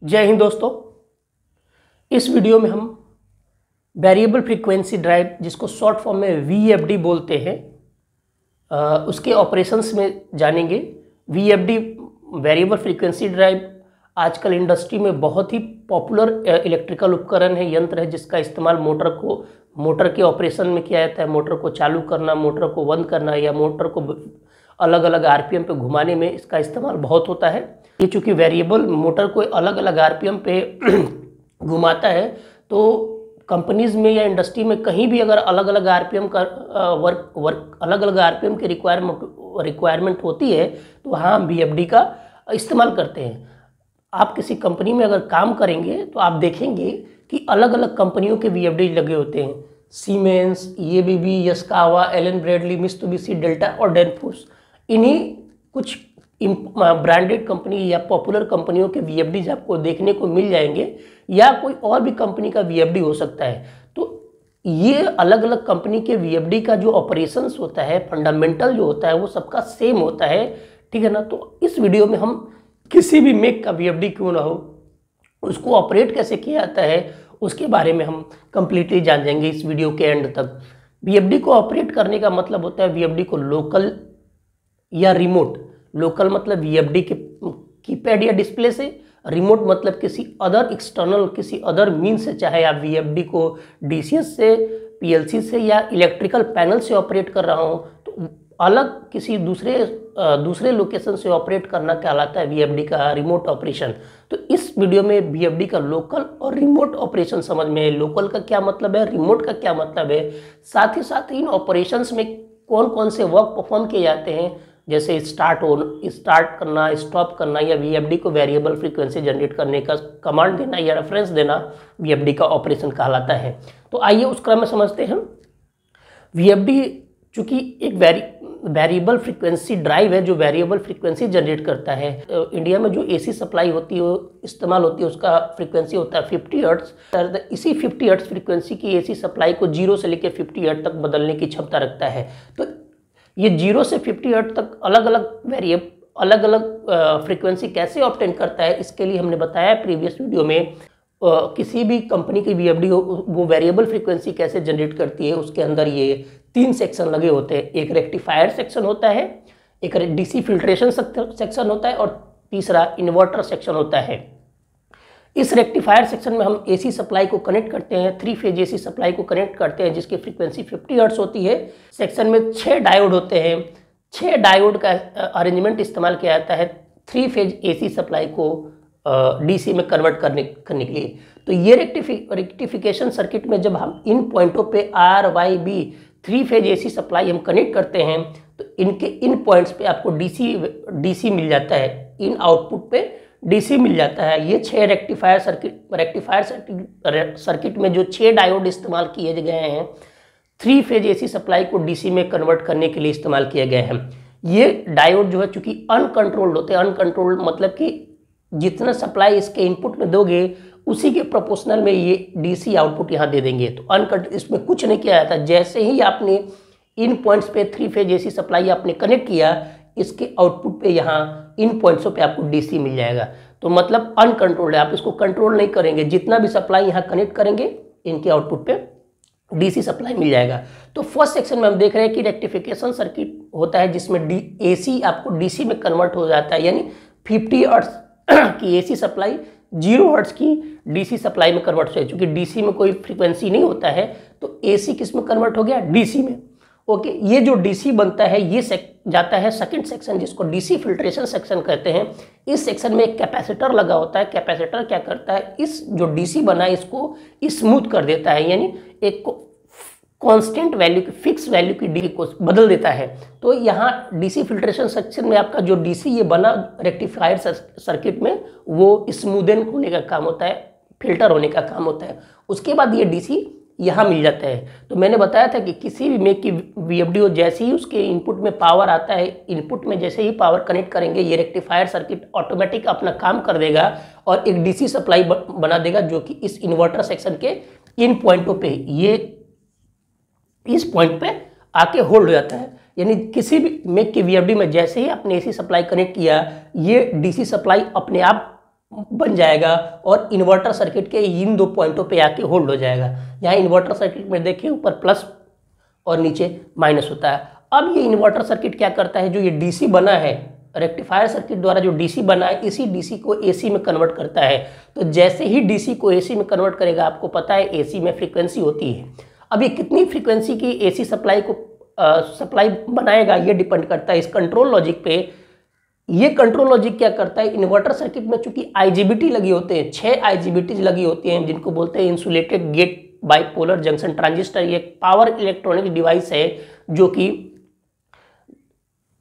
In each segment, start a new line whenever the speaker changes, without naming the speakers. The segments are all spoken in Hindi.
जय हिंद दोस्तों। इस वीडियो में हम वेरिएबल फ्रीक्वेंसी ड्राइव, जिसको शॉर्ट फॉर्म में वीएफडी बोलते हैं, उसके ऑपरेशंस में जानेंगे। वीएफडी वेरिएबल फ्रीक्वेंसी ड्राइव आजकल इंडस्ट्री में बहुत ही पॉपुलर इलेक्ट्रिकल उपकरण है, यंत्र है, जिसका इस्तेमाल मोटर के ऑपरेशन में किया जाता है। मोटर को चालू करना, मोटर को बंद करना या मोटर को अलग अलग आरपीएम पे घुमाने में इसका इस्तेमाल बहुत होता है। ये चूँकि वेरिएबल मोटर को अलग अलग आरपीएम पे घुमाता है, तो कंपनीज में या इंडस्ट्री में कहीं भी अगर अलग अलग आरपीएम का अलग अलग आरपीएम की रिक्वायरमेंट होती है, तो वहाँ हम वीएफडी का इस्तेमाल करते हैं। आप किसी कंपनी में अगर काम करेंगे तो आप देखेंगे कि अलग अलग कंपनियों के वीएफडी लगे होते हैं। Siemens, ABB, Yaskawa, Allen Bradley, Mitsubishi, Delta और डेनफोर्स। इन्हीं कुछ ब्रांडेड कंपनी या पॉपुलर कंपनियों के वीएफडीज आपको देखने को मिल जाएंगे, या कोई और भी कंपनी का वीएफडी हो सकता है। तो ये अलग अलग कंपनी के वीएफडी का जो ऑपरेशंस होता है, फंडामेंटल जो होता है, वो सबका सेम होता है, ठीक है ना। तो इस वीडियो में हम किसी भी मेक का वीएफडी क्यों ना हो, उसको ऑपरेट कैसे किया जाता है, उसके बारे में हम कंप्लीटली जान जाएंगे इस वीडियो के एंड तक। वीएफडी को ऑपरेट करने का मतलब होता है वीएफडी को लोकल या रिमोट। लोकल मतलब वीएफडी के कीपैड या डिस्प्ले से, रिमोट मतलब किसी अदर एक्सटर्नल, किसी अदर मीन से, चाहे आप वीएफडी को डीसीएस से, पीएलसी से या इलेक्ट्रिकल पैनल से ऑपरेट कर रहा हो, तो अलग किसी दूसरे लोकेशन से ऑपरेट करना कहलाता है वीएफडी का रिमोट ऑपरेशन। तो इस वीडियो में वीएफडी का लोकल और रिमोट ऑपरेशन समझ में है। लोकल का क्या मतलब है, रिमोट का क्या मतलब है, साथ ही इन ऑपरेशंस में कौन कौन से वर्क परफॉर्म किए जाते हैं, जैसे स्टार्ट करना, स्टॉप करना, या वीएफडी को वेरिएबल फ्रीक्वेंसी जनरेट करने का कमांड देना या रेफरेंस देना वीएफडी का ऑपरेशन कहलाता है। तो आइए उस क्रम में समझते हैं। वीएफडी चूँकि एक वेरिएबल फ्रीक्वेंसी ड्राइव है जो वेरिएबल फ्रीक्वेंसी जनरेट करता है। इंडिया में जो एसी सप्लाई होती है, इस्तेमाल होती है, उसका फ्रीक्वेंसी होता है 50 हर्ट्ज। इसी 50 हर्ट्ज फ्रीक्वेंसी की एसी सप्लाई को 0 से लेकर 50 हर्ट्ज तक बदलने की क्षमता रखता है। तो ये 0 से 50 हर्ट्ज तक अलग अलग फ्रीक्वेंसी कैसे ऑब्टेन करता है, इसके लिए हमने बताया प्रीवियस वीडियो में। किसी भी कंपनी की वीएफडी हो, वो वेरिएबल फ्रीक्वेंसी कैसे जनरेट करती है, उसके अंदर ये 3 सेक्शन लगे होते हैं। एक रेक्टिफायर सेक्शन होता है, एक डीसी फिल्ट्रेशन सेक्शन होता है, और तीसरा इन्वर्टर सेक्शन होता है। इस रेक्टिफायर सेक्शन में हम एसी सप्लाई को कनेक्ट करते हैं, 3 फेज एसी सप्लाई को कनेक्ट करते हैं, जिसकी फ्रीक्वेंसी 50 हर्ट्ज होती है। सेक्शन में 6 डायोड होते हैं। 6 डायोड का अरेंजमेंट इस्तेमाल किया जाता है 3 फेज एसी सप्लाई को डीसी में कन्वर्ट करने के लिए। तो ये रेक्टिफिकेशन सर्किट में जब हम इन पॉइंटों पे R Y B 3 phase AC supply हम कनेक्ट करते हैं, तो इनके इन पॉइंट्स पे आपको डीसी मिल जाता है, इन आउटपुट पे डीसी मिल जाता है। ये 6 रेक्टिफायर सर्किट में जो 6 डायोड इस्तेमाल किए गए हैं, 3 फेज एसी सप्लाई को डीसी में कन्वर्ट करने के लिए इस्तेमाल किए गए हैं। ये डायोड जो है चूँकि अनकंट्रोल्ड होते हैं, अनकंट्रोल्ड मतलब कि जितना सप्लाई इसके इनपुट में दोगे उसी के प्रोपोर्शनल में ये डीसी आउटपुट यहाँ दे देंगे। तो इसमें कुछ नहीं किया जाता। जैसे ही आपने इन पॉइंट्स पे 3 फेज एसी सप्लाई आपने कनेक्ट किया, इसके आउटपुट पे यहाँ इन पॉइंट्सों पे आपको डीसी मिल जाएगा। तो मतलब अनकंट्रोल्ड है, आप इसको कंट्रोल नहीं करेंगे। जितना भी सप्लाई यहाँ कनेक्ट करेंगे, इनके आउटपुट पे डीसी सप्लाई मिल जाएगा। तो फर्स्ट सेक्शन में हम देख रहे हैं कि रेक्टिफिकेशन सर्किट होता है, जिसमें एसी आपको डीसी में कन्वर्ट हो जाता है, यानी 50 हर्ट्ज की एसी सप्लाई 0 हर्ट्ज की डीसी सप्लाई में कन्वर्ट हो। चूँकि डीसी में कोई फ्रीक्वेंसी नहीं होता है, तो एसी किस में कन्वर्ट हो गया, डीसी में। ओके, ये जो डीसी बनता है ये जाता है सेकंड सेक्शन, जिसको डीसी फिल्ट्रेशन सेक्शन कहते हैं। इस सेक्शन में एक कैपेसिटर लगा होता है। कैपेसिटर क्या करता है, इस जो डीसी बना है इसको स्मूथ कर देता है, यानी एक कांस्टेंट वैल्यू की, फिक्स वैल्यू की डी को बदल देता है। तो यहाँ डीसी फिल्ट्रेशन सेक्शन में आपका जो डीसी ये बना रेक्टिफायर सर्किट में, वो स्मूदन होने का काम होता है, फिल्टर होने का काम होता है। उसके बाद ये डीसी यहाँ मिल जाता है। तो मैंने बताया था कि किसी भी मेक की वीएफडी हो, जैसे ही उसके इनपुट में पावर आता है, इनपुट में जैसे ही पावर कनेक्ट करेंगे, ये रेक्टिफायर सर्किट ऑटोमेटिक अपना काम कर देगा और एक डीसी सप्लाई बना देगा, जो कि इस इन्वर्टर सेक्शन के इन पॉइंटों पे, ये इस पॉइंट पे आके होल्ड हो जाता है। यानी किसी भी मेक की वीएफडी में जैसे ही आपने एसी सप्लाई कनेक्ट किया, ये डीसी सप्लाई अपने आप बन जाएगा और इन्वर्टर सर्किट के इन 2 पॉइंटों पे आके होल्ड हो जाएगा। यहाँ इन्वर्टर सर्किट में देखिए ऊपर प्लस और नीचे माइनस होता है। अब ये इन्वर्टर सर्किट क्या करता है, जो ये डीसी बना है रेक्टिफायर सर्किट द्वारा जो डीसी बना है, इसी डीसी को एसी में कन्वर्ट करता है। तो जैसे ही डीसी को एसी में कन्वर्ट करेगा, आपको पता है एसी में फ्रीक्वेंसी होती है। अब ये कितनी फ्रीक्वेंसी की एसी सप्लाई को सप्लाई बनाएगा, ये डिपेंड करता है इस कंट्रोल लॉजिक पे। ये कंट्रोल लॉजिक क्या करता है, इन्वर्टर सर्किट में चूंकि आईजीबीटी लगी होते हैं, 6 आईजीबीटी लगी होती हैं, जिनको बोलते हैं insulated gate bipolar junction transistor. ये पावर इलेक्ट्रॉनिक डिवाइस है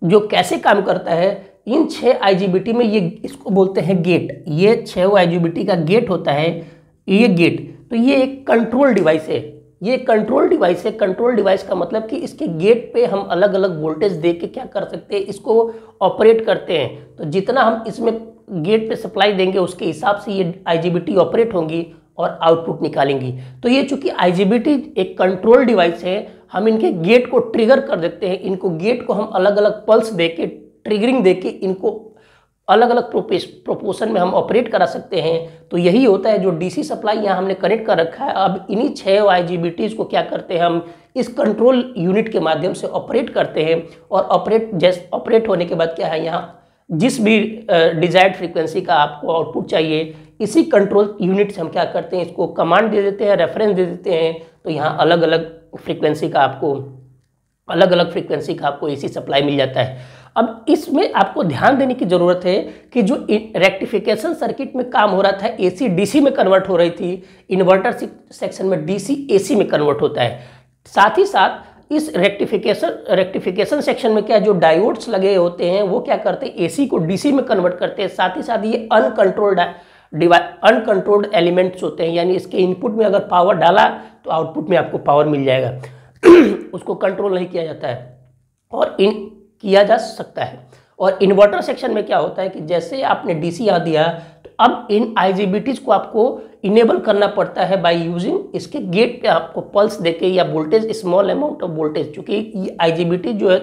जो कैसे काम करता है, इन 6 आईजीबीटी में ये इसको बोलते हैं गेट। ये 6 आईजीबीटी का गेट होता है, ये गेट। तो ये एक कंट्रोल डिवाइस है, ये कंट्रोल डिवाइस है। कंट्रोल डिवाइस का मतलब कि इसके गेट पे हम अलग अलग वोल्टेज दे के क्या कर सकते हैं, इसको ऑपरेट करते हैं। तो जितना हम इसमें गेट पे सप्लाई देंगे उसके हिसाब से ये आईजीबीटी ऑपरेट होंगी और आउटपुट निकालेंगी। तो ये चूंकि आईजीबीटी एक कंट्रोल डिवाइस है, हम इनके गेट को ट्रिगर कर देते हैं। इनको गेट को हम अलग अलग पल्स देके ट्रिगरिंग देके इनको अलग अलग प्रोपोर्शन में हम ऑपरेट करा सकते हैं। तो यही होता है जो डीसी सप्लाई यहाँ हमने कनेक्ट कर रखा है। अब इन्हीं 6 आईजीबीटीज को क्या करते हैं, हम इस कंट्रोल यूनिट के माध्यम से ऑपरेट करते हैं। और ऑपरेट होने के बाद क्या है, यहाँ जिस भी डिजायर्ड फ्रीक्वेंसी का आपको आउटपुट चाहिए, इसी कंट्रोल यूनिट से हम क्या करते हैं, इसको कमांड दे देते हैं, रेफरेंस दे देते हैं। तो यहाँ अलग अलग फ्रीक्वेंसी का आपको एसी सप्लाई मिल जाता है। अब इसमें आपको ध्यान देने की जरूरत है कि जो रेक्टिफिकेशन सर्किट में काम हो रहा था, एसी डीसी में कन्वर्ट हो रही थी, इन्वर्टर सेक्शन में डीसी एसी में कन्वर्ट होता है। साथ ही साथ इस रेक्टिफिकेशन सेक्शन में क्या जो डायोड्स लगे होते हैं, वो क्या करते हैं, एसी को डीसी में कन्वर्ट करते हैं। साथ ही साथ ये अनकंट्रोल्ड एलिमेंट्स होते हैं, यानी इसके इनपुट में अगर पावर डाला तो आउटपुट में आपको पावर मिल जाएगा। उसको कंट्रोल नहीं किया जाता है और किया जा सकता है। और इन्वर्टर सेक्शन में क्या होता है कि जैसे आपने डीसी यहाँ दिया, तो अब इन आईजीबीटीज को आपको इनेबल करना पड़ता है बाय यूजिंग इसके गेट पे आपको पल्स देके या voltage, small amount of voltage. चूंकि ये आईजीबीटी जो है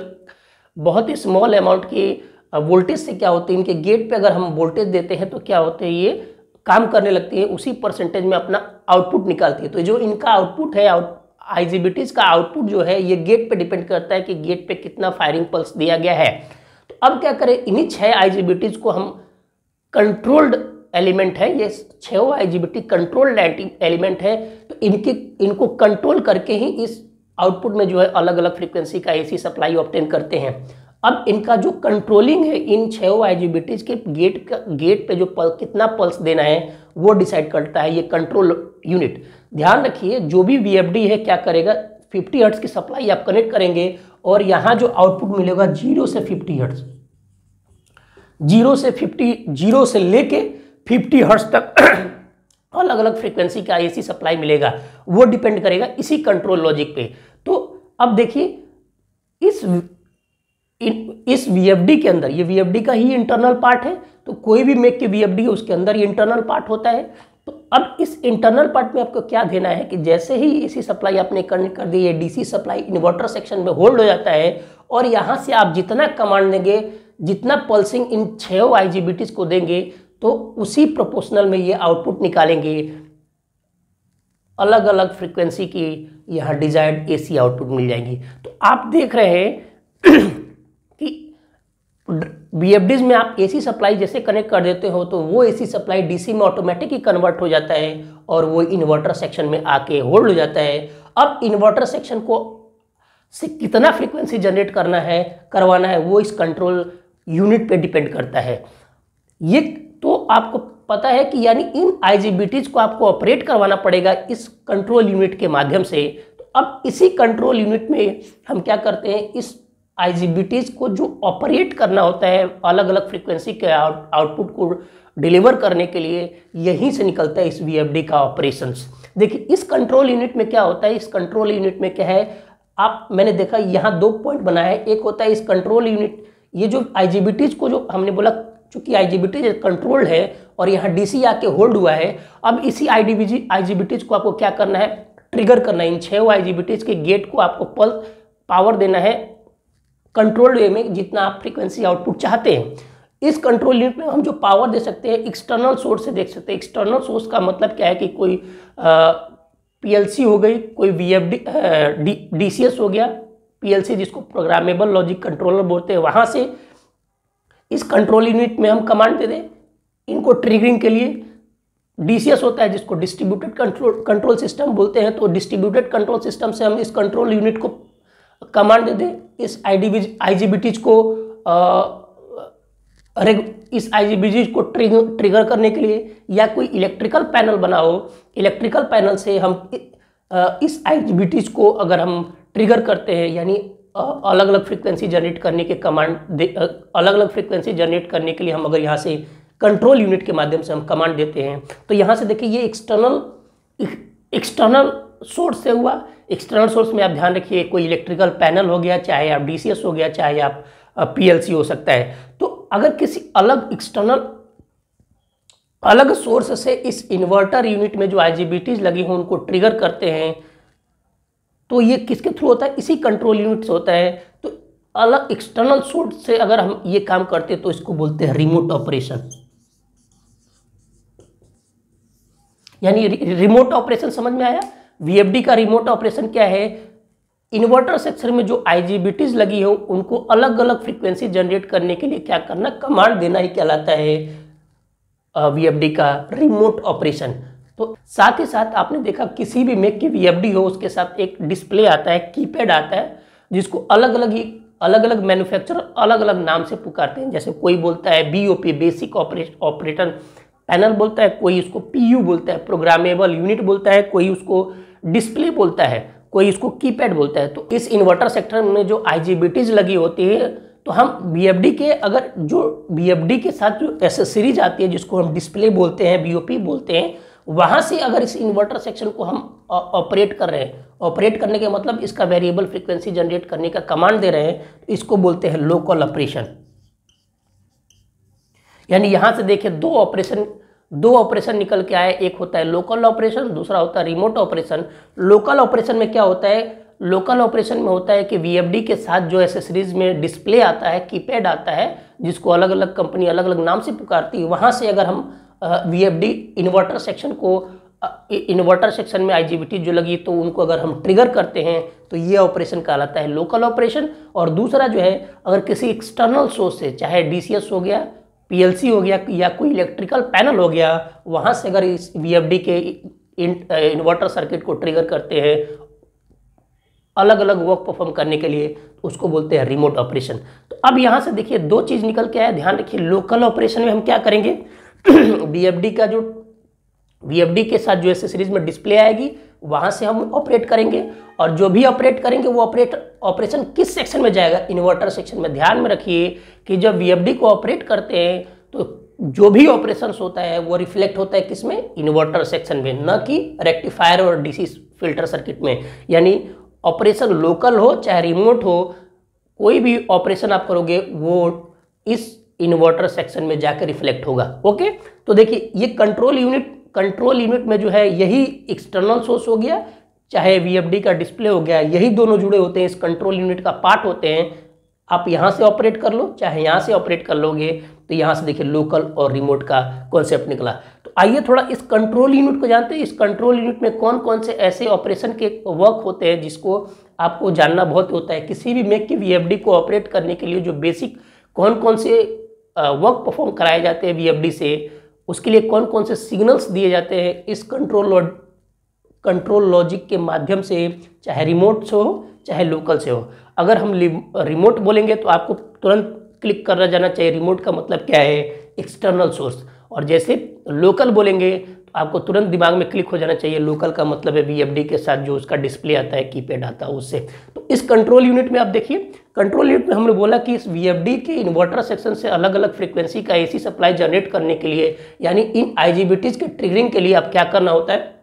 बहुत ही स्मॉल अमाउंट की वोल्टेज से क्या होते हैं, इनके गेट पे अगर हम वोल्टेज देते हैं तो क्या होते हैं, ये काम करने लगती है, उसी परसेंटेज में अपना आउटपुट निकालती है। तो जो इनका आउटपुट है, आईजीबीटीज का आउटपुट जो है, ये गेट पे डिपेंड करता है कि गेट पे कितना फायरिंग पल्स दिया गया है। तो अब क्या करें, इन्हीं 6 आईजीबीटीज को हम कंट्रोल्ड एलिमेंट है, ये 6 आईजीबीटी कंट्रोल्ड एलिमेंट है। तो इनको कंट्रोल करके ही इस आउटपुट में जो है अलग अलग फ्रीक्वेंसी का एसी सप्लाई ऑब्टेन करते हैं। अब इनका जो कंट्रोलिंग है, इन 6 आईजीबीटीज के गेट पे जो कितना पल्स देना है वो डिसाइड करता है ये कंट्रोल यूनिट। ध्यान रखिए, जो भी वीएफडी है क्या करेगा, 50 हर्ट्ज की सप्लाई आप कनेक्ट करेंगे और यहाँ जो आउटपुट मिलेगा 0 से 50 हर्ट्ज, 0 से लेके 50 हर्ट्ज तक अलग अलग फ्रीक्वेंसी का एसी सप्लाई मिलेगा। वो डिपेंड करेगा इसी कंट्रोल लॉजिक पे। तो अब देखिए इस वीएफडी के अंदर, ये वीएफडी का ही इंटरनल पार्ट है। तो कोई भी मेक के वीएफडी है उसके अंदर ये इंटरनल पार्ट होता है। तो अब इस इंटरनल पार्ट में आपको क्या देना है कि जैसे ही एसी सप्लाई आपने कनेक्ट कर दी, ये डीसी सप्लाई इन्वर्टर सेक्शन में होल्ड हो जाता है और यहाँ से आप जितना कमांड देंगे, जितना पल्सिंग इन 6 आईजीबीटीज को देंगे, तो उसी प्रोपोर्शनल में ये आउटपुट निकालेंगे। अलग अलग फ्रीक्वेंसी की यहाँ डिजायर्ड एसी आउटपुट मिल जाएंगी। तो आप देख रहे हैं कि वीएफडीज में आप एसी सप्लाई जैसे कनेक्ट कर देते हो तो वो एसी सप्लाई डीसी में ऑटोमेटिक ही कन्वर्ट हो जाता है और वो इन्वर्टर सेक्शन में आके होल्ड हो जाता है। अब इन्वर्टर सेक्शन को से कितना फ्रीक्वेंसी जनरेट करवाना है वो इस कंट्रोल यूनिट पे डिपेंड करता है। ये तो आपको पता है कि यानी इन आईजीबीटीज को आपको ऑपरेट करवाना पड़ेगा इस कंट्रोल यूनिट के माध्यम से। तो अब इसी कंट्रोल यूनिट में हम क्या करते हैं, इस आईजीबीटीज को जो ऑपरेट करना होता है अलग अलग फ्रीक्वेंसी के आउटपुट को डिलीवर करने के लिए, यहीं से निकलता है इस वीएफडी का ऑपरेशंस। देखिए इस कंट्रोल यूनिट में क्या होता है, इस कंट्रोल यूनिट में क्या है, मैंने देखा यहाँ 2 पॉइंट बनाया है। एक होता है इस कंट्रोल यूनिट, ये जो आईजीबीटीज को जो हमने बोला, चूंकि आईजीबीटीज कंट्रोल्ड है और यहाँ डीसी आके होल्ड हुआ है, अब इसी आईजीबीटीज को आपको क्या करना है, ट्रिगर करना है। इन 6 आईजीबीटीज के गेट को आपको पावर देना है कंट्रोल्ड वे में, जितना आप फ्रीक्वेंसी आउटपुट चाहते हैं। इस कंट्रोल यूनिट में हम जो पावर दे सकते हैं एक्सटर्नल सोर्स से देख सकते हैं। एक्सटर्नल सोर्स का मतलब क्या है कि कोई पीएलसी हो गई, कोई वीएफडी डीसीएस हो गया, पीएलसी जिसको प्रोग्रामेबल लॉजिक कंट्रोलर बोलते हैं, वहाँ से इस कंट्रोल यूनिट में हम कमांड दे दें इनको ट्रिगरिंग के लिए। डीसीएस होता है जिसको डिस्ट्रीब्यूटेड कंट्रोल सिस्टम बोलते हैं, तो डिस्ट्रीब्यूटेड कंट्रोल सिस्टम से हम इस कंट्रोल यूनिट को कमांड दे दें इस आईजीबीटीज को ट्रिगर करने के लिए, या कोई इलेक्ट्रिकल पैनल बना हो, इलेक्ट्रिकल पैनल से हम इस आईजीबीटीज को अगर हम ट्रिगर करते हैं, यानी अलग अलग फ्रीक्वेंसी जनरेट करने के अलग अलग फ्रीक्वेंसी जनरेट करने के लिए हम अगर यहाँ से कंट्रोल यूनिट के माध्यम से हम कमांड देते हैं, तो यहाँ से देखिए ये एक्सटर्नल सोर्स से हुआ। एक्सटर्नल सोर्स में आप ध्यान रखिए कोई इलेक्ट्रिकल पैनल हो गया, चाहे आप डीसीएस हो गया, चाहे आप पीएलसी हो सकता है। तो अगर किसी अलग सोर्स से इस इन्वर्टर यूनिट में जो आईजीबीटीज लगी हो उनको ट्रिगर करते हैं, तो ये किसके थ्रू होता है? इसी कंट्रोल यूनिट से होता है। तो अलग एक्सटर्नल सोर्स से अगर हम ये काम करते हैं तो इसको बोलते हैं रिमोट ऑपरेशन। यानी रिमोट ऑपरेशन समझ में आया? वीएफडी का रिमोट ऑपरेशन क्या है? इन्वर्टर सेक्शन में जो आईजीबीटीज लगी हो उनको अलग अलग फ्रीक्वेंसी जनरेट करने के लिए क्या करना, कमांड देना ही कहलाता है वीएफडी का रिमोट ऑपरेशन। तो साथ ही साथ आपने देखा किसी भी मेक की वीएफडी हो उसके साथ एक डिस्प्ले आता है, कीपैड आता है, जिसको अलग अलग मैन्युफैक्चरर अलग अलग नाम से पुकारते हैं। जैसे कोई बोलता है बीओपी बेसिक ऑपरेटर पैनल बोलता है, कोई उसको पीयू बोलता है प्रोग्रामेबल यूनिट बोलता है, कोई उसको डिस्प्ले बोलता है, कोई इसको कीपैड बोलता है। तो इस इन्वर्टर सेक्टर में जो आईजीबीटीज लगी होती है, तो हम वीएफडी के अगर जो वीएफडी के साथ जो एसेसरीज आती है जिसको हम डिस्प्ले बोलते हैं, बीओपी बोलते हैं, वहाँ से अगर इस इन्वर्टर सेक्शन को हम ऑपरेट कर रहे हैं, ऑपरेट करने के मतलब इसका वेरिएबल फ्रीक्वेंसी जनरेट करने का कमांड दे रहे हैं, तो इसको बोलते हैं लोकल ऑपरेशन। यानी यहाँ से देखिए दो ऑपरेशन निकल के आए, एक होता है लोकल ऑपरेशन, दूसरा होता है रिमोट ऑपरेशन। लोकल ऑपरेशन में क्या होता है? लोकल ऑपरेशन में होता है कि वीएफडी के साथ जो एसेसरीज में डिस्प्ले आता है, कीपैड आता है, जिसको अलग अलग कंपनी अलग अलग नाम से पुकारती है, वहाँ से अगर हम वीएफडी इन्वर्टर सेक्शन को इन्वर्टर सेक्शन में आईजीबीटी जो लगी तो उनको अगर हम ट्रिगर करते हैं तो ये ऑपरेशन कहलाता है लोकल ऑपरेशन। और दूसरा जो है, अगर किसी एक्सटर्नल सोर्स से, चाहे डीसीएस हो गया, पीएलसी हो गया, या कोई इलेक्ट्रिकल पैनल हो गया, वहाँ से अगर इस वीएफडी के इन्वर्टर सर्किट को ट्रिगर करते हैं अलग अलग वर्क परफॉर्म करने के लिए, तो उसको बोलते हैं रिमोट ऑपरेशन। तो अब यहाँ से देखिए दो चीज़ निकल के आया, ध्यान रखिए। लोकल ऑपरेशन में हम क्या करेंगे? वीएफडी के साथ जो एसेसरीज में डिस्प्ले आएगी वहाँ से हम ऑपरेट करेंगे, और जो भी ऑपरेट करेंगे वो ऑपरेशन किस सेक्शन में जाएगा? इन्वर्टर सेक्शन में। ध्यान में रखिए कि जब वीएफडी को ऑपरेट करते हैं तो जो भी ऑपरेशन होता है वो रिफ्लेक्ट होता है किसमें? इन्वर्टर सेक्शन में, न कि रेक्टिफायर और डीसी फिल्टर सर्किट में। यानी ऑपरेशन लोकल हो चाहे रिमोट हो, कोई भी ऑपरेशन आप करोगे वो इस इन्वर्टर सेक्शन में जाकर रिफ्लेक्ट होगा। ओके, तो देखिए ये कंट्रोल यूनिट में जो है यही एक्सटर्नल सोर्स हो गया, चाहे वीएफडी का डिस्प्ले हो गया, यही दोनों जुड़े होते हैं, इस कंट्रोल यूनिट का पार्ट होते हैं। आप यहाँ से ऑपरेट कर लो चाहे यहाँ से ऑपरेट कर लोगे, तो यहाँ से देखिए लोकल और रिमोट का कॉन्सेप्ट निकला। तो आइए थोड़ा इस कंट्रोल यूनिट को जानते हैं। इस कंट्रोल यूनिट में कौन कौन से ऐसे ऑपरेशन के वर्क होते हैं जिसको आपको जानना बहुत होता है। किसी भी मेक की वीएफडी को ऑपरेट करने के लिए जो बेसिक कौन कौन से वर्क परफॉर्म कराए जाते हैं वीएफडी से, उसके लिए कौन कौन से सिग्नल्स दिए जाते हैं इस कंट्रोल लॉजिक के माध्यम से, चाहे रिमोट से हो चाहे लोकल से हो। अगर हम रिमोट बोलेंगे तो आपको तुरंत क्लिक कर जाना चाहिए, रिमोट का मतलब क्या है? External source. और जैसे लोकल बोलेंगे तो आपको तुरंत दिमाग में क्लिक हो जाना चाहिए, लोकल का मतलब है वीएफडी के साथ जो उसका डिस्प्ले आता है, कीपैड आता है उससे। तो इस कंट्रोल यूनिट में आप देखिए, कंट्रोल यूनिट में हमने बोला कि इस वीएफडी के इन्वर्टर सेक्शन से अलग अलग फ्रीक्वेंसी का एसी सप्लाई जनरेट करने के लिए, यानी इन आईजीबीटीज के ट्रिगरिंग के लिए आप क्या करना होता है?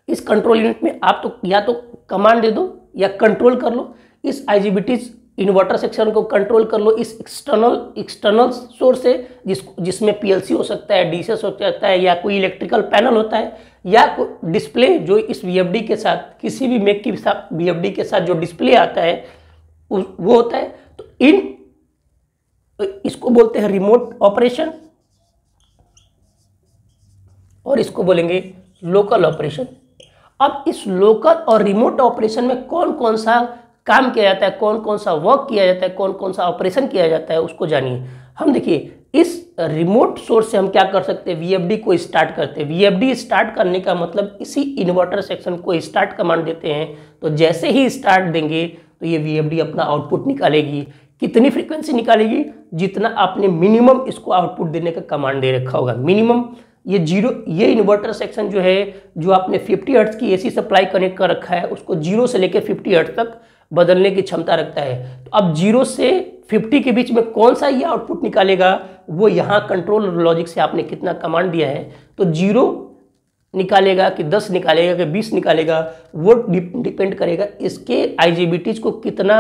इस कंट्रोल यूनिट में आप तो या तो कमांड दे दो या कंट्रोल कर लो, इस आईजीबीटीज इन्वर्टर सेक्शन को कंट्रोल कर लो इस एक्सटर्नल सोर्स से, जिसमें पीएलसी हो सकता है, डीसीएस हो सकता है, या कोई इलेक्ट्रिकल पैनल होता है, या कोई डिस्प्ले जो इस वीएफडी के साथ, किसी भी मेक की वीएफडी के साथ जो डिस्प्ले आता है वो होता है। तो इन इसको बोलते हैं रिमोट ऑपरेशन और इसको बोलेंगे लोकल ऑपरेशन। अब इस लोकल और रिमोट ऑपरेशन में कौन कौन सा काम किया जाता है, कौन कौन सा वर्क किया जाता है, कौन कौन सा ऑपरेशन किया जाता है, उसको जानिए। हम देखिए इस रिमोट सोर्स से हम क्या कर सकते हैं, वीएफडी को स्टार्ट करते हैं। वीएफडी स्टार्ट करने का मतलब इसी इन्वर्टर सेक्शन को स्टार्ट कमांड देते हैं, तो जैसे ही स्टार्ट देंगे तो ये वीएफडी अपना आउटपुट निकालेगी। कितनी फ्रीक्वेंसी निकालेगी, जितना आपने मिनिमम इसको आउटपुट देने का कमांड दे रखा होगा। मिनिमम ये ये इन्वर्टर सेक्शन जो है, जो आपने 50 हर्ट्ज की एसी सप्लाई कनेक्ट कर रखा है, उसको 0 से लेकर 50 हर्ट्ज तक बदलने की क्षमता रखता है। तो अब 0 से 50 के बीच में कौन सा ये आउटपुट निकालेगा, वो यहाँ कंट्रोल लॉजिक से आपने कितना कमांड दिया है, तो 0 निकालेगा कि 10 निकालेगा कि 20 निकालेगा, वो डिपेंड करेगा इसके आईजीबीटीज को कितना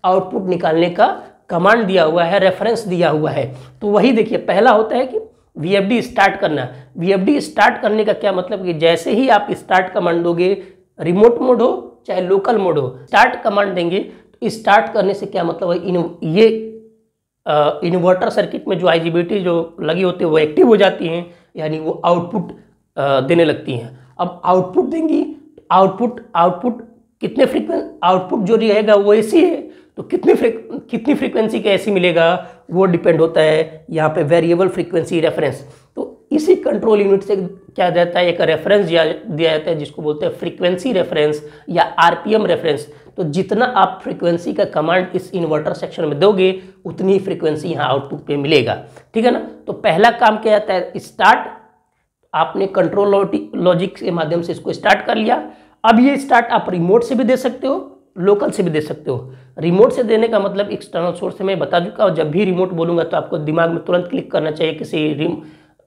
आउटपुट निकालने का कमांड दिया हुआ है, रेफरेंस दिया हुआ है। तो वही देखिए, पहला होता है कि वीएफडी स्टार्ट करना। वीएफडी स्टार्ट करने का क्या मतलब कि जैसे ही आप स्टार्ट कमांड दोगे, रिमोट मोड हो चाहे लोकल मोड हो, स्टार्ट कमांड देंगे तो स्टार्ट करने से क्या मतलब है, ये इन्वर्टर सर्किट में जो आईजीबीटी जो लगी होती है वो एक्टिव हो जाती हैं, यानी वो आउटपुट देने लगती हैं। अब आउटपुट देंगी, आउटपुट कितने आउटपुट जो रहेगा वो एसी है, तो कितनी फ्रीक्वेंसी का एसी मिलेगा वो डिपेंड होता है यहाँ पे वेरिएबल फ्रीक्वेंसी रेफरेंस। तो इसी कंट्रोल यूनिट से क्या देता है, एक रेफरेंस दिया जाता है जिसको बोलते हैं फ्रीक्वेंसी रेफरेंस या आरपीएम रेफरेंस। तो जितना आप फ्रीक्वेंसी का कमांड इस इन्वर्टर सेक्शन में दोगे, उतनी फ्रीक्वेंसी यहाँ आउटपुट पे मिलेगा। ठीक है ना। तो पहला काम क्या जाता है, स्टार्ट। आपने कंट्रोल लॉजिक के माध्यम से इसको स्टार्ट कर लिया। अब ये स्टार्ट आप रिमोट से भी दे सकते हो, लोकल से भी दे सकते हो। रिमोट से देने का मतलब एक्सटर्नल सोर्स से मैं बता चुका हूँ। जब भी रिमोट बोलूँगा तो आपको दिमाग में तुरंत क्लिक करना चाहिए किसी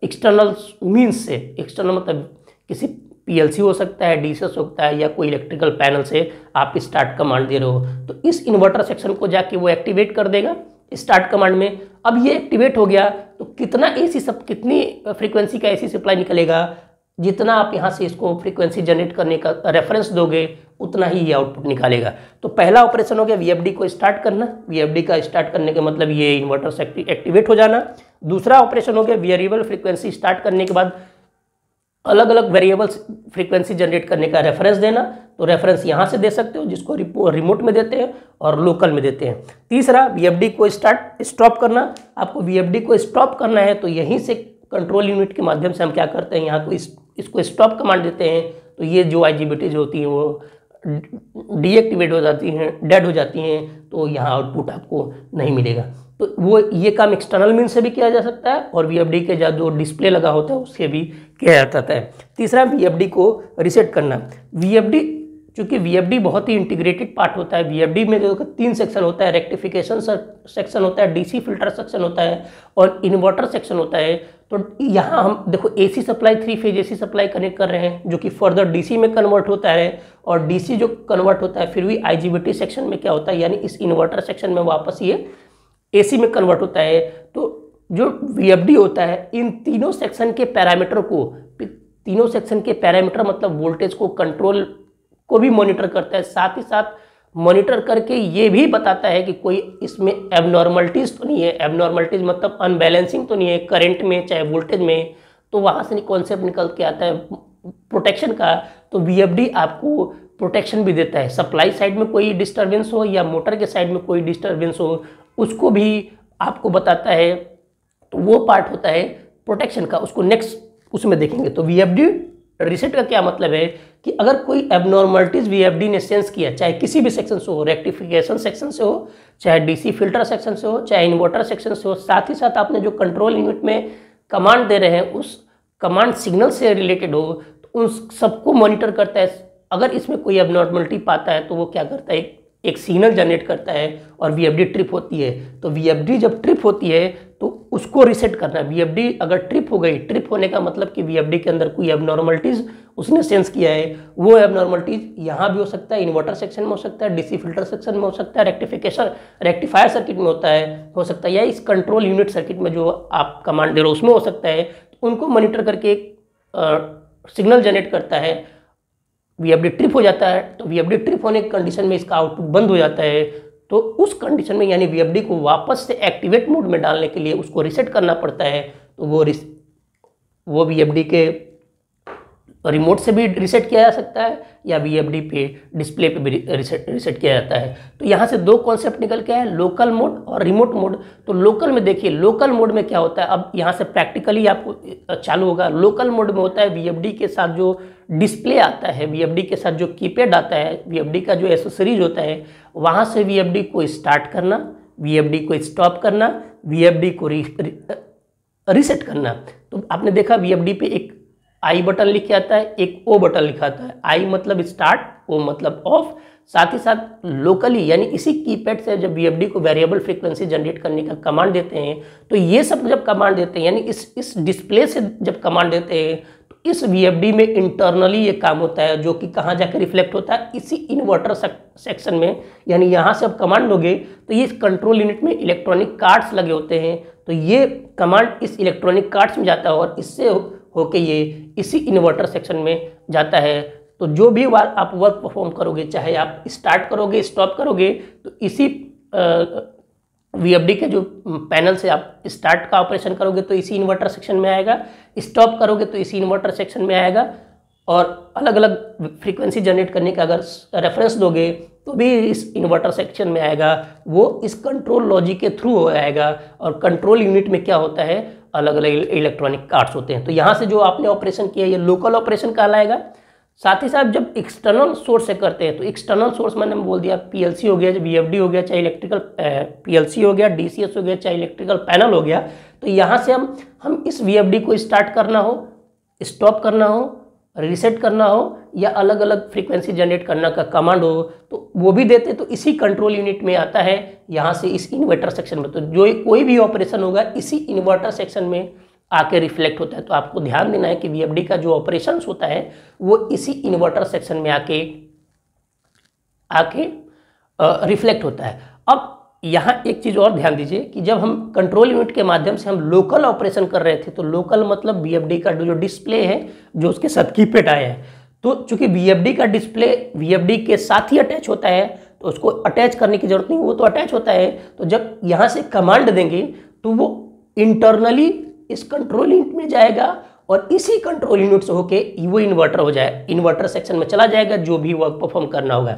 एक्सटर्नल मीन्स से। एक्सटर्नल मतलब किसी पीएलसी हो सकता है, डीसी हो सकता है, या कोई इलेक्ट्रिकल पैनल से आप स्टार्ट कमांड दे रहे हो, तो इस इन्वर्टर सेक्शन को जाके वो एक्टिवेट कर देगा स्टार्ट कमांड में। अब ये एक्टिवेट हो गया तो कितनी फ्रीक्वेंसी का एसी सप्लाई निकलेगा, जितना आप यहाँ से इसको फ्रीक्वेंसी जनरेट करने का रेफरेंस दोगे उतना ही ये आउटपुट निकालेगा। तो पहला ऑपरेशन हो गया वीएफडी को स्टार्ट करना। वीएफडी का स्टार्ट करने के मतलब ये इन्वर्टर से एक्टिवेट हो जाना। दूसरा ऑपरेशन हो गया वेरिएबल फ्रीक्वेंसी स्टार्ट करने के बाद अलग अलग वेरिएबल फ्रीक्वेंसी जनरेट करने का रेफरेंस देना। तो रेफरेंस यहाँ से दे सकते हो, जिसको रिमोट में देते हैं और लोकल में देते हैं। तीसरा वीएफडी को स्टॉप करना। आपको वीएफडी को स्टॉप करना है तो यहीं से कंट्रोल यूनिट के माध्यम से हम क्या करते हैं, यहाँ को इसको स्टॉप कमांड देते हैं। तो ये जो आईजीबीटी जो होती है वो डीएक्टिवेट हो जाती हैं, डेड हो जाती हैं, तो यहाँ आउटपुट आपको नहीं मिलेगा। तो वो ये काम एक्सटर्नल मीन से भी किया जा सकता है और वीएफडी के जो डिस्प्ले लगा होता है उससे भी किया जाता है। तीसरा वीएफडी को रिसेट करना। वीएफडी, चूँकि वीएफडी बहुत ही इंटीग्रेटेड पार्ट होता है। वीएफडी में जो 3 सेक्शन होता है, रेक्टिफिकेशन सेक्शन होता है, डीसी फिल्टर सेक्शन होता है और इन्वर्टर सेक्शन होता है। तो यहाँ हम देखो AC supply 3 phase AC supply connect कर रहे हैं, जो कि फर्दर डीसी में कन्वर्ट होता है, और डीसी जो कन्वर्ट होता है फिर भी आईजीबीटी सेक्शन में क्या होता है, यानी इस इन्वर्टर सेक्शन में वापस ये एसी में कन्वर्ट होता है। तो जो वीएफडी होता है इन तीनों सेक्शन के पैरामीटर को, तीनों सेक्शन के पैरामीटर मतलब वोल्टेज को, कंट्रोल को भी मॉनिटर करता है। साथ ही साथ मॉनिटर करके ये भी बताता है कि कोई इसमें एबनॉर्मलिटीज़ तो नहीं है। एबनॉर्मलिटीज़ मतलब अनबैलेंसिंग तो नहीं है करंट में चाहे वोल्टेज में। तो वहाँ से कॉन्सेप्ट निकल के आता है प्रोटेक्शन का। तो वीएफडी आपको प्रोटेक्शन भी देता है। सप्लाई साइड में कोई डिस्टर्बेंस हो या मोटर के साइड में कोई डिस्टर्बेंस हो, उसको भी आपको बताता है। तो वो पार्ट होता है प्रोटेक्शन का, उसको नेक्स्ट उसमें देखेंगे। तो वीएफडी रिसेट का क्या मतलब है कि अगर कोई एबनॉर्मलिटीज वीएफडी ने सेंस किया, चाहे किसी भी सेक्शन से हो, रेक्टिफिकेशन सेक्शन से हो, चाहे डीसी फिल्टर सेक्शन से हो, चाहे इन्वर्टर सेक्शन से हो, साथ ही साथ आपने जो कंट्रोल यूनिट में कमांड दे रहे हैं उस कमांड सिग्नल से रिलेटेड हो, तो उन सबको मॉनिटर करता है। अगर इसमें कोई एबनॉर्मलिटी पाता है तो वो क्या करता है, एक सिग्नल जनरेट करता है और वीएफडी ट्रिप होती है। तो वीएफडी जब ट्रिप होती है तो उसको रिसेट करना। वीएफडी अगर ट्रिप हो गई, ट्रिप होने का मतलब कि वीएफडी के अंदर कोई एबनॉर्मलिटीज़ उसने सेंस किया है, वो एबनॉर्मलिटीज़ यहाँ भी हो सकता है, इन्वर्टर सेक्शन में हो सकता है, डीसी फिल्टर सेक्शन में हो सकता है, रेक्टिफायर सर्किट में हो सकता है, या इस कंट्रोल यूनिट सर्किट में जो आप कमांड दे रहे हो उसमें हो सकता है। तो उनको मॉनिटर करके एक सिग्नल जनरेट करता है। वीएफडी ट्रिप हो जाता है, तो वीएफडी ट्रिप होने की कंडीशन में इसका आउटपुट बंद हो जाता है। तो उस कंडीशन में यानी VFD को वापस से एक्टिवेट मोड में डालने के लिए उसको रीसेट करना पड़ता है। तो वो VFD के रिमोट से भी रीसेट किया जा सकता है या VFD पे डिस्प्ले पे भी रीसेट किया जाता है। तो यहाँ से दो कॉन्सेप्ट निकल के आए, लोकल मोड और रिमोट मोड। तो लोकल में देखिए, लोकल मोड में क्या होता है, अब यहाँ से प्रैक्टिकली आपको चालू होगा। लोकल मोड में होता है VFD के साथ जो डिस्प्ले आता है, VFD के साथ जो कीपैड आता है, VFD का जो एसेसरीज होता है, वहाँ से VFD को स्टार्ट करना, VFD को स्टॉप करना, VFD को रीसेट करना। तो आपने देखा VFD पे एक आई बटन लिख के आता है, एक ओ बटन लिखा आता है। आई मतलब स्टार्ट, ओ मतलब ऑफ। साथ ही साथ लोकली यानी इसी कीपैड से जब VFD को वेरिएबल फ्रीक्वेंसी जनरेट करने का कमांड देते हैं, तो ये सब जब कमांड देते हैं यानी इस डिस्प्ले से जब कमांड देते हैं, तो इस VFD में इंटरनली ये काम होता है, जो कि कहाँ जाकर रिफ्लेक्ट होता है, इसी इन्वर्टर सेक्शन में। यानी यहाँ से अब कमांड दोगे तो ये कंट्रोल यूनिट में इलेक्ट्रॉनिक कार्ड्स लगे होते हैं, तो ये कमांड इस इलेक्ट्रॉनिक कार्ड्स में जाता है और इससे होके ये इसी इन्वर्टर सेक्शन में जाता है। तो जो भी आप वर्क परफॉर्म करोगे, चाहे आप स्टार्ट करोगे, स्टॉप करोगे, तो इसी VFD के जो पैनल से आप स्टार्ट का ऑपरेशन करोगे तो इसी इन्वर्टर सेक्शन में आएगा, स्टॉप करोगे तो इसी इन्वर्टर सेक्शन में आएगा, और अलग अलग फ्रीक्वेंसी जनरेट करने का अगर रेफरेंस दोगे तो भी इस इन्वर्टर सेक्शन में आएगा। वो इस कंट्रोल लॉजिक के थ्रू आएगा। और कंट्रोल यूनिट में क्या होता है, अलग अलग इलेक्ट्रॉनिक कार्ड्स होते हैं। तो यहाँ से जो आपने ऑपरेशन किया ये लोकल ऑपरेशन कहलाएगा। साथ ही साथ जब एक्सटर्नल सोर्स से करते हैं, तो एक्सटर्नल सोर्स मैंने बोल दिया, PLC हो गया, VFD हो गया, चाहे इलेक्ट्रिकल PLC हो गया, DCS हो गया, चाहे इलेक्ट्रिकल पैनल हो गया। तो यहाँ से हम इस VFD को स्टार्ट करना हो, स्टॉप करना हो, रीसेट करना हो या अलग अलग फ्रीक्वेंसी जनरेट करना का कमांड हो, तो वो भी देते तो इसी कंट्रोल यूनिट में आता है, यहाँ से इस इन्वर्टर सेक्शन में। तो जो कोई भी ऑपरेशन होगा इसी इन्वर्टर सेक्शन में आके रिफ्लेक्ट होता है। तो आपको ध्यान देना है कि VFD का जो ऑपरेशंस होता है वो इसी इन्वर्टर सेक्शन में आके रिफ्लेक्ट होता है। अब यहाँ एक चीज़ और ध्यान दीजिए कि जब हम कंट्रोल यूनिट के माध्यम से हम लोकल ऑपरेशन कर रहे थे, तो लोकल मतलब VFD का जो डिस्प्ले है जो उसके साथ कीपैड आया है, तो चूंकि VFD का डिस्प्ले VFD के साथ ही अटैच होता है, तो उसको अटैच करने की जरूरत नहीं, वो तो अटैच होता है। तो जब यहाँ से कमांड देंगे तो वो इंटरनली इस कंट्रोल यूनिट में जाएगा और इसी कंट्रोल यूनिट से होके वो इन्वर्टर हो जाए, इन्वर्टर सेक्शन में चला जाएगा, जो भी वर्क परफॉर्म करना होगा।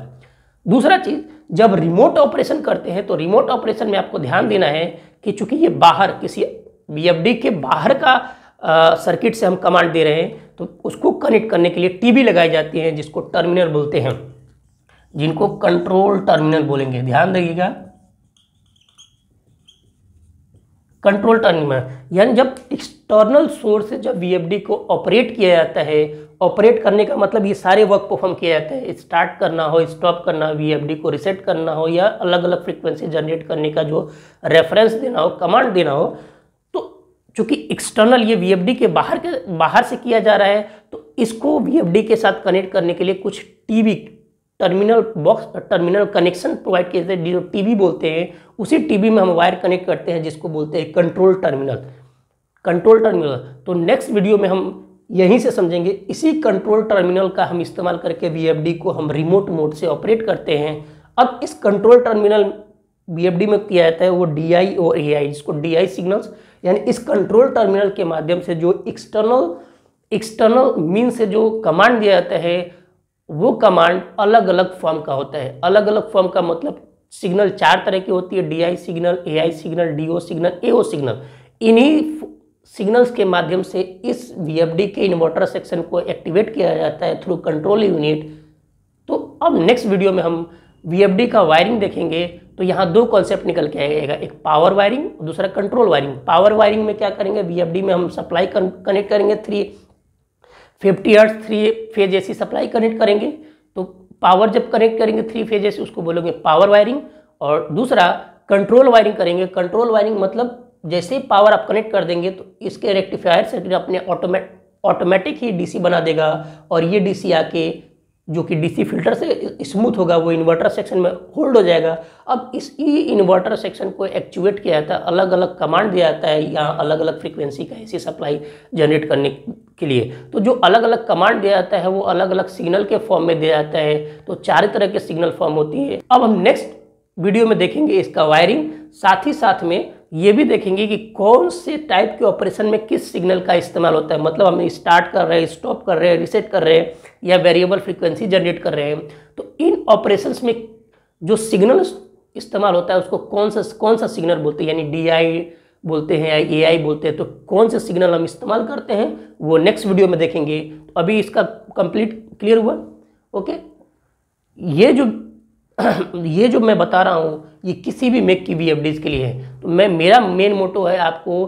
दूसरा चीज, जब रिमोट ऑपरेशन करते हैं तो रिमोट ऑपरेशन में आपको ध्यान देना है कि चूंकि ये बाहर किसी VFD के बाहर का सर्किट से हम कमांड दे रहे हैं, तो उसको कनेक्ट करने के लिए टीबी लगाई जाती है, जिसको टर्मिनल बोलते हैं, जिनको कंट्रोल टर्मिनल बोलेंगे। ध्यान रखिएगा, कंट्रोल टर्मिनल यानी जब एक्सटर्नल सोर्स से जब VFD को ऑपरेट किया जाता है, ऑपरेट करने का मतलब ये सारे वर्क परफॉर्म किया जाता है, स्टार्ट करना हो, स्टॉप करना, VFD को रीसेट करना हो या अलग अलग फ्रीक्वेंसी जनरेट करने का जो रेफरेंस देना हो, कमांड देना हो। तो चूंकि एक्सटर्नल ये VFD के बाहर से किया जा रहा है, तो इसको VFD के साथ कनेक्ट करने के लिए कुछ TB terminal box, terminal connection provide किए जाते हैं, जो टीबी बोलते हैं। उसी टीबी में हम वायर कनेक्ट करते हैं, जिसको बोलते हैं कंट्रोल टर्मिनल। कंट्रोल टर्मिनल तो नेक्स्ट वीडियो में हम यहीं से समझेंगे। इसी कंट्रोल टर्मिनल का हम इस्तेमाल करके VFD को हम रिमोट मोड से ऑपरेट करते हैं। अब इस कंट्रोल टर्मिनल VFD में किया जाता है वो DI और AI, जिसको DI सिग्नल्स, यानी इस कंट्रोल टर्मिनल के माध्यम से जो एक्सटर्नल मीन से जो कमांड दिया जाता है, वो कमांड अलग अलग फॉर्म का होता है। अलग अलग फॉर्म का मतलब सिग्नल 4 तरह की होती है, DI signal, AI signal, DO signal, AO signal. इन्हीं सिग्नल्स के माध्यम से इस VFD के इन्वर्टर सेक्शन को एक्टिवेट किया जाता है थ्रू कंट्रोल यूनिट। तो अब नेक्स्ट वीडियो में हम VFD का वायरिंग देखेंगे। तो यहाँ दो कॉन्सेप्ट निकल के आएगा, एक पावर वायरिंग, दूसरा कंट्रोल वायरिंग। पावर वायरिंग में क्या करेंगे, VFD में हम सप्लाई कनेक्ट करेंगे, 350 hertz 3 phase AC supply connect करेंगे। तो पावर जब कनेक्ट करेंगे 3 फेज AC, उसको बोलोगे पावर वायरिंग। और दूसरा कंट्रोल वायरिंग करेंगे। कंट्रोल वायरिंग मतलब जैसे ही पावर आप कनेक्ट कर देंगे तो इसके रेक्टिफायर सर्किट अपने ऑटोमेटिक ही DC बना देगा, और ये DC आके जो कि DC फिल्टर से स्मूथ होगा, वो इन्वर्टर सेक्शन में होल्ड हो जाएगा। अब इस इन्वर्टर सेक्शन को एक्चुएट किया जाता है, अलग अलग कमांड दिया जाता है यहाँ अलग अलग फ्रीक्वेंसी का AC सप्लाई जनरेट करने के लिए। तो जो अलग अलग कमांड दिया जाता है वो अलग अलग सिग्नल के फॉर्म में दिया जाता है। तो 4 तरह के सिग्नल फॉर्म होती है। अब हम नेक्स्ट वीडियो में देखेंगे इसका वायरिंग, साथ ही साथ में ये भी देखेंगे कि कौन से टाइप के ऑपरेशन में किस सिग्नल का इस्तेमाल होता है। मतलब हम स्टार्ट कर रहे हैं, स्टॉप कर रहे हैं, रीसेट कर रहे हैं या वेरिएबल फ्रीक्वेंसी जनरेट कर रहे हैं, तो इन ऑपरेशंस में जो सिग्नल इस्तेमाल होता है उसको कौन सा सिग्नल बोलते हैं, यानी DI बोलते हैं या AI बोलते हैं, तो कौन से सिग्नल हम इस्तेमाल करते हैं वो नेक्स्ट वीडियो में देखेंगे। तो अभी इसका कंप्लीट क्लियर हुआ। ओके, ये जो मैं बता रहा हूँ ये किसी भी मेक की VFDs के लिए है। तो मेरा मेन मोटो है आपको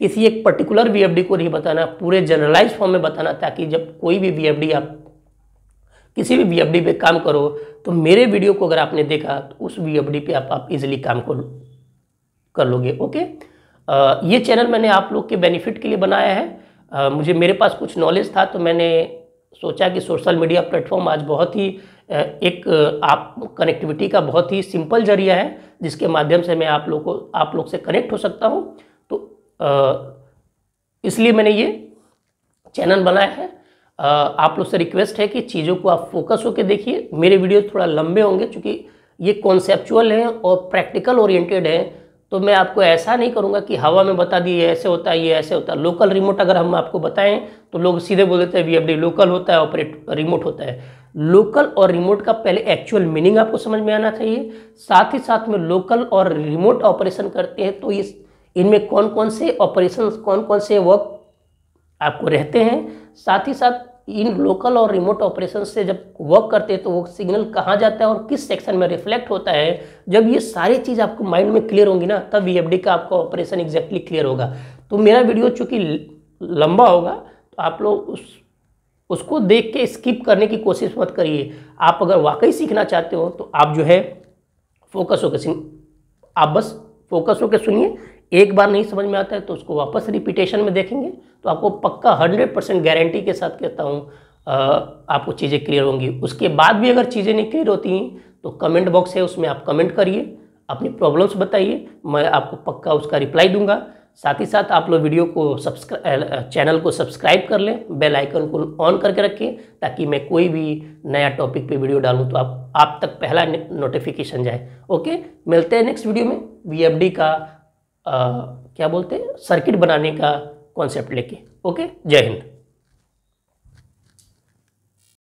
किसी एक पर्टिकुलर VFD को नहीं बताना, पूरे जनरलाइज फॉर्म में बताना, ताकि जब कोई भी VFD आप किसी भी VFD पे काम करो तो मेरे वीडियो को अगर आपने देखा तो उस VFD पे आप इजीली काम कर लोगे। ओके, ये चैनल मैंने आप लोग के बेनिफिट के लिए बनाया है। मेरे पास कुछ नॉलेज था तो मैंने सोचा कि सोशल मीडिया प्लेटफॉर्म आज बहुत ही एक आप कनेक्टिविटी का बहुत ही सिंपल जरिया है, जिसके माध्यम से मैं आप लोग से कनेक्ट हो सकता हूँ। तो इसलिए मैंने ये चैनल बनाया है। आप लोग से रिक्वेस्ट है कि चीज़ों को आप फोकस होकर देखिए। मेरे वीडियो थोड़ा लंबे होंगे क्योंकि ये कॉन्सेप्चुअल हैं और प्रैक्टिकल ओरिएंटेड हैं, तो मैं आपको ऐसा नहीं करूंगा कि हवा में बता दिए ऐसे होता है, ये ऐसे होता है। लोकल रिमोट अगर हम आपको बताएं तो लोग सीधे बोल देते हैं VFD लोकल होता है, ऑपरेट रिमोट होता है। लोकल और रिमोट का पहले एक्चुअल मीनिंग आपको समझ में आना चाहिए। साथ ही साथ में लोकल और रिमोट ऑपरेशन करते हैं तो इनमें कौन कौन से ऑपरेशन, कौन कौन से वर्क आपको रहते हैं। साथ ही साथ इन लोकल और रिमोट ऑपरेशन से जब वर्क करते हैं तो वो सिग्नल कहाँ जाता है और किस सेक्शन में रिफ्लेक्ट होता है। जब ये सारी चीज़ आपको माइंड में क्लियर होंगी ना, तब VFD का आपका ऑपरेशन एग्जैक्टली क्लियर होगा। तो मेरा वीडियो चूँकि लंबा होगा तो आप लोग उसको देख के स्किप करने की कोशिश मत करिए। आप अगर वाकई सीखना चाहते हो तो आप जो है फोकस होकर सुनिए। एक बार नहीं समझ में आता है तो उसको वापस रिपीटेशन में देखेंगे तो आपको पक्का 100% गारंटी के साथ कहता हूँ आपको चीज़ें क्लियर होंगी। उसके बाद भी अगर चीज़ें नहीं क्लियर होती हैं तो कमेंट बॉक्स है, उसमें आप कमेंट करिए, अपनी प्रॉब्लम्स बताइए, मैं आपको पक्का उसका रिप्लाई दूंगा। साथ ही साथ आप लोग वीडियो को चैनल को सब्सक्राइब कर लें, बेल आइकन को ऑन करके रखें, ताकि मैं कोई भी नया टॉपिक पे वीडियो डालूं तो आप तक पहला नोटिफिकेशन जाए। ओके, मिलते हैं नेक्स्ट वीडियो में VFD का क्या बोलते हैं सर्किट बनाने का कॉन्सेप्ट लेके। ओके, जय हिंद।